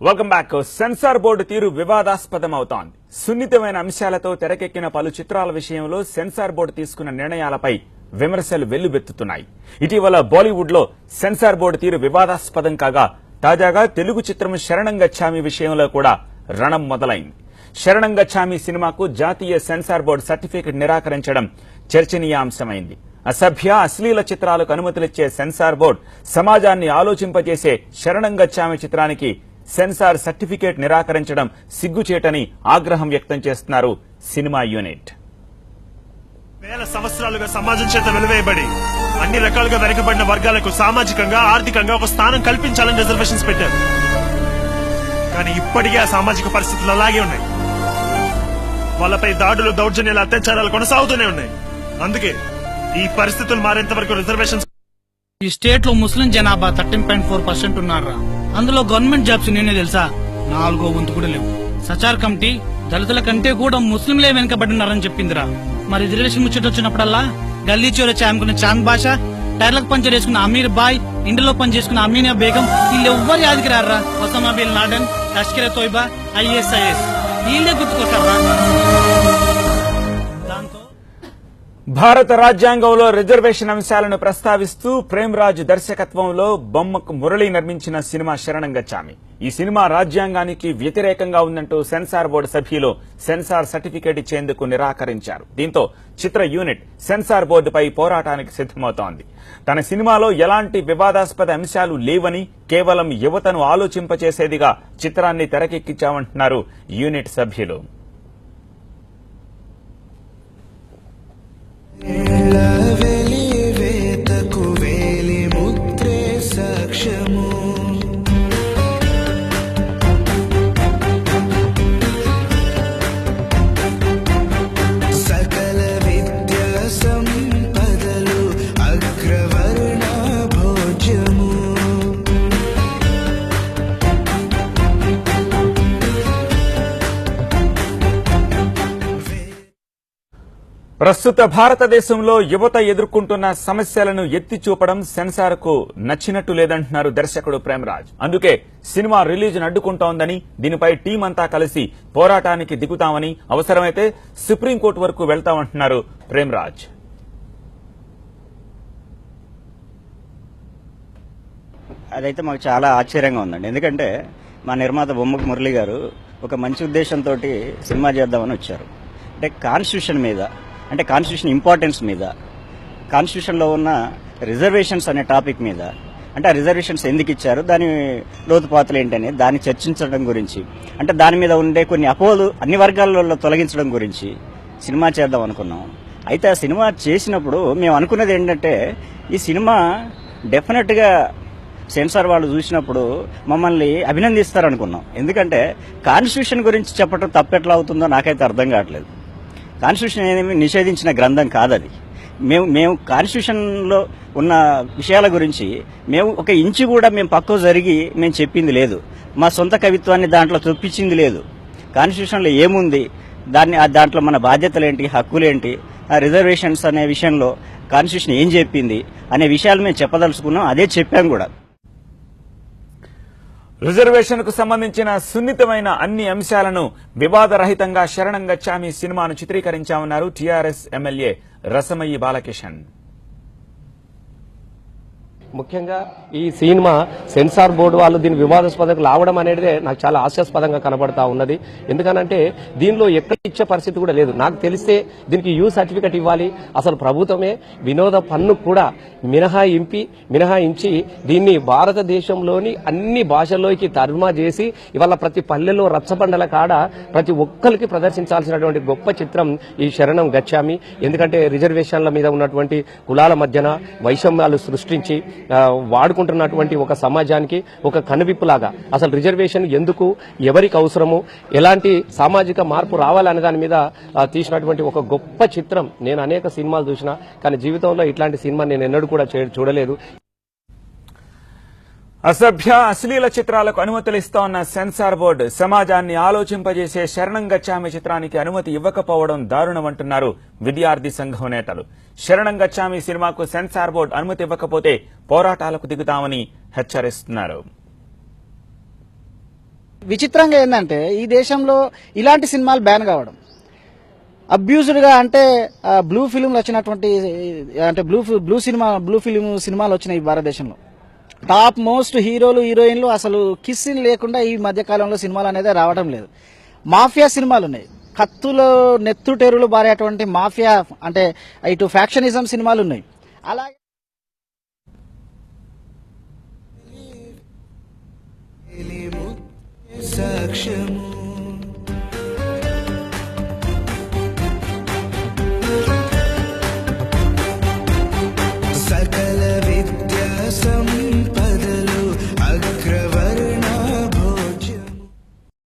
Welcome back. Censor board తీరు వివాదాస్పదమవుతోంది. సున్నితమైన అంశాలతో తెరకెక్కిన పలు చిత్రాల విషయంలో సెన్సార్ బోర్డు తీసుకున్న నిర్ణయాలపై విమర్శలు వెల్లువెత్తుతున్నాయి. ఇటీవల బాలీవుడ్ లో సెన్సార్ బోర్డు తీరు వివాదాస్పదం కాగా తాజాగా తెలుగు చిత్రం శరణం గచ్చామి విషయంలో కూడా రణం మొదలైంది. శరణం గచ్చామి సినిమాకు జాతీయ సెన్సార్ బోర్డు సర్టిఫికెట్ నిరాకరించడం చర్చనీయాంశమైంది. అసభ్య అశ్లీల చిత్రాలకు అనుమతులిచ్చే సెన్సార్ బోర్డు సమాజాన్ని ఆలోచింపజేసే శరణం గచ్చామి చిత్రానికి సెన్సార్ సర్టిఫికేట్ నిరాకరించడం సిగ్గుచేటని ఆగ్రహం వ్యక్తం చేస్తున్నారు సినిమా యూనిట్. వేల సంవత్సరాలుగా సమాజం చేత వెలువేయబడి అన్ని రకాలుగా వెనుకబడిన వర్గాలకు సామాజికంగా ఆర్థికంగా ఒక స్థానం కల్పించాలని రిజర్వేషన్స్ పెట్టారు. కానీ ఇప్పటికే ఆ సామాజిక పరిస్థితులు అలాగే ఉన్నాయి. వాళ్ళపై దాడులు, దౌర్జన్యాలు, అత్యాచారాలు కొనసాగుతూనే ఉన్నాయి. అందుకే ఈ పరిస్థితులు మారేంత వరకు రిజర్వేషన్స్. ఈ స్టేట్ లో ముస్లిం జనాభా 13.4% ఉన్నారా. అందులో గవర్నమెంట్ జాబ్స్ నేనే తెలుసా 4వ వంతు కూడా లేవు. సచార్ కమిటీ దళితుల కంటే కూడా ముస్లింలే వెనుకబడినారని చెప్పిందిరా. మరి రిజర్వేషన్ ముచ్చట వచ్చినప్పుడల్లా గల్లీ చోర చాముకున్న చాంద్ బాషా, టైర్లకు పంచర్ వేసుకున్న అమీర్ బాయ్, ఇండిలో పనిచేసుకున్న అమీనియా బేగం వీళ్ళు ఎవ్వరు యాదికి రారా. Osama bin Laden, Lashkar-e Taiba, ISIS వీళ్ళే గుర్తుకొస్తారా. భారత రాజ్యాంగంలో రిజర్వేషన్ అంశాలను ప్రస్తావిస్తూ ప్రేమ్రాజ్ దర్శకత్వంలో బొమ్మకు మురళి నిర్మించిన సినిమా శరణం గచ్చామి. ఈ సినిమా రాజ్యాంగానికి వ్యతిరేకంగా ఉందంటూ సెన్సార్ బోర్డు సభ్యులు సెన్సార్ సర్టిఫికేట్ ఇచ్చేందుకు నిరాకరించారు. దీంతో చిత్ర యూనిట్ సెన్సార్ బోర్డుపై పోరాటానికి సిద్దమవుతోంది. తన సినిమాలో ఎలాంటి వివాదాస్పద అంశాలు లేవని, కేవలం యువతను ఆలోచింపచేసేదిగా చిత్రాన్ని తెరకెక్కించామంటున్నారు యూనిట్ సభ్యులు. ప్రస్తుత భారతదేశంలో యువత ఎదుర్కొంటున్న సమస్యలను ఎత్తి చూపడం సెన్సార్ కు నచ్చినట్టు లేదంటున్నారు దర్శకుడు ప్రేమ్రాజ్. అందుకే సినిమా రిలీజ్ అడ్డుకుంటోందని, దీనిపై టీం అంతా కలిసి పోరాటానికి దిగుతామని, అవసరమైతే సుప్రీంకోర్టు వరకు వెళ్తామంటున్నారు ప్రేమ్రాజ్. అదైతే మాకు చాలా ఆశ్చర్యంగా ఉందండి. ఎందుకంటే మా నిర్మాత బొమ్మకు మురళి గారు ఒక మంచి ఉద్దేశంతో సినిమా చేద్దామని వచ్చారు. అంటే కాన్స్టిట్యూషన్ మీద, అంటే కాన్స్టిట్యూషన్ ఇంపార్టెన్స్ మీద, కాన్స్టిట్యూషన్లో ఉన్న రిజర్వేషన్స్ అనే టాపిక్ మీద, అంటే ఆ రిజర్వేషన్స్ ఎందుకు ఇచ్చారు, దాని లోతుపాతులు ఏంటని దాన్ని చర్చించడం గురించి, అంటే దాని మీద ఉండే కొన్ని అపోహలు అన్ని వర్గాలలో తొలగించడం గురించి సినిమా చేద్దాం అనుకున్నాం. అయితే ఆ సినిమా చేసినప్పుడు మేము అనుకున్నది ఏంటంటే ఈ సినిమా డెఫినెట్గా సెన్సార్ వాళ్ళు చూసినప్పుడు మమ్మల్ని అభినందిస్తారనుకున్నాం. ఎందుకంటే కాన్స్టిట్యూషన్ గురించి చెప్పడం తప్పెట్లా అవుతుందో నాకైతే అర్థం కావట్లేదు. కాన్స్టిట్యూషన్ ఏమి నిషేధించిన గ్రంథం కాదది. మేము కాన్స్టిట్యూషన్లో ఉన్న విషయాల గురించి మేము ఒక ఇంచు కూడా మేము పక్కకు జరిగి మేము చెప్పింది లేదు. మా సొంత కవిత్వాన్ని దాంట్లో చొప్పించింది లేదు. కాన్స్టిట్యూషన్లో ఏముంది, దాంట్లో మన బాధ్యతలేంటి, హక్కులేంటి, ఆ రిజర్వేషన్స్ అనే విషయంలో కాన్స్టిట్యూషన్ ఏం చెప్పింది అనే విషయాలు మేము చెప్పదలుచుకున్నాం. అదే చెప్పాం కూడా. రిజర్వేషన్ కు సంబంధించిన సున్నితమైన అన్ని అంశాలను వివాదరహితంగా శరణం గచ్చామి సినిమాను చిత్రీకరించామన్నారు టీఆర్ఎస్ ఎమ్మెల్యే రసమయ్యి బాలకిషన్. ముఖ్యంగా ఈ సినిమా సెన్సార్ బోర్డు వాళ్ళు దీన్ని వివాదాస్పదకు లావడం అనేది నాకు చాలా హాస్యాస్పదంగా కనబడతా ఉన్నది. ఎందుకనంటే దీనిలో ఎక్కడ ఇచ్చే పరిస్థితి కూడా లేదు. నాకు తెలిస్తే దీనికి యూ సర్టిఫికెట్ ఇవ్వాలి. అసలు ప్రభుత్వమే వినోద పన్ను కూడా మినహాయించి దీన్ని భారతదేశంలోని అన్ని భాషల్లోకి తర్జుమా చేసి ఇవాళ ప్రతి పల్లెలో రచ్చబండల కాడ ప్రతి ఒక్కరికి ప్రదర్శించాల్సినటువంటి గొప్ప చిత్రం ఈ శరణం గచ్చామి. ఎందుకంటే రిజర్వేషన్ల మీద ఉన్నటువంటి కులాల మధ్యన వైషమ్యాలు సృష్టించి వాడుకుంటున్నటువంటి ఒక సమాజానికి ఒక కనువిప్పులాగా అసలు రిజర్వేషన్ ఎందుకు, ఎవరికి అవసరము, ఎలాంటి సామాజిక మార్పు రావాలనే దాని మీద తీసినటువంటి ఒక గొప్ప చిత్రం. నేను అనేక సినిమాలు చూసినా కానీ జీవితంలో ఇట్లాంటి సినిమా నేను ఎన్నడూ కూడా చూడలేదు. అసభ్య అశ్లీల చిత్రాలకు అనుమతులు ఇస్తోన్న సెన్సార్ బోర్డు సమాజాన్ని ఆలోచింపజేసే శరణం గచ్చామి చిత్రానికి అనుమతి ఇవ్వకపోవడం దారుణమంటున్నారు విద్యార్థి సంఘం నేతలు. శరణం గచ్చామి సినిమాకు సెన్సార్ బోర్డు అనుమతి ఇవ్వకపోతే పోరాటాలకు దిగుతామని హెచ్చరిస్తున్నారు. విచిత్రంగా ఏంటంటే ఈ దేశంలో ఇలాంటి సినిమాలు బ్యాన్ కావడం, అబ్యూజ్డ్గా అంటే బ్లూ ఫిల్మ్లు వచ్చినటువంటి అంటే బ్లూ ఫిల్మ్ సినిమాలు వచ్చినాయి ఈ భారతదేశంలో. టాప్ మోస్ట్ హీరోలు హీరోయిన్లు అసలు కిస్సింగ్ లేకుండా ఈ మధ్య కాలంలో సినిమాలు అనేది రావడం లేదు. మాఫియా సినిమాలు ఉన్నాయి, కత్తులో నెత్తుటెరులు బారేటువంటి మాఫియా అంటే ఇటు ఫ్యాక్షనిజం సినిమాలు ఉన్నాయి. అలాగే సాక్ష్యము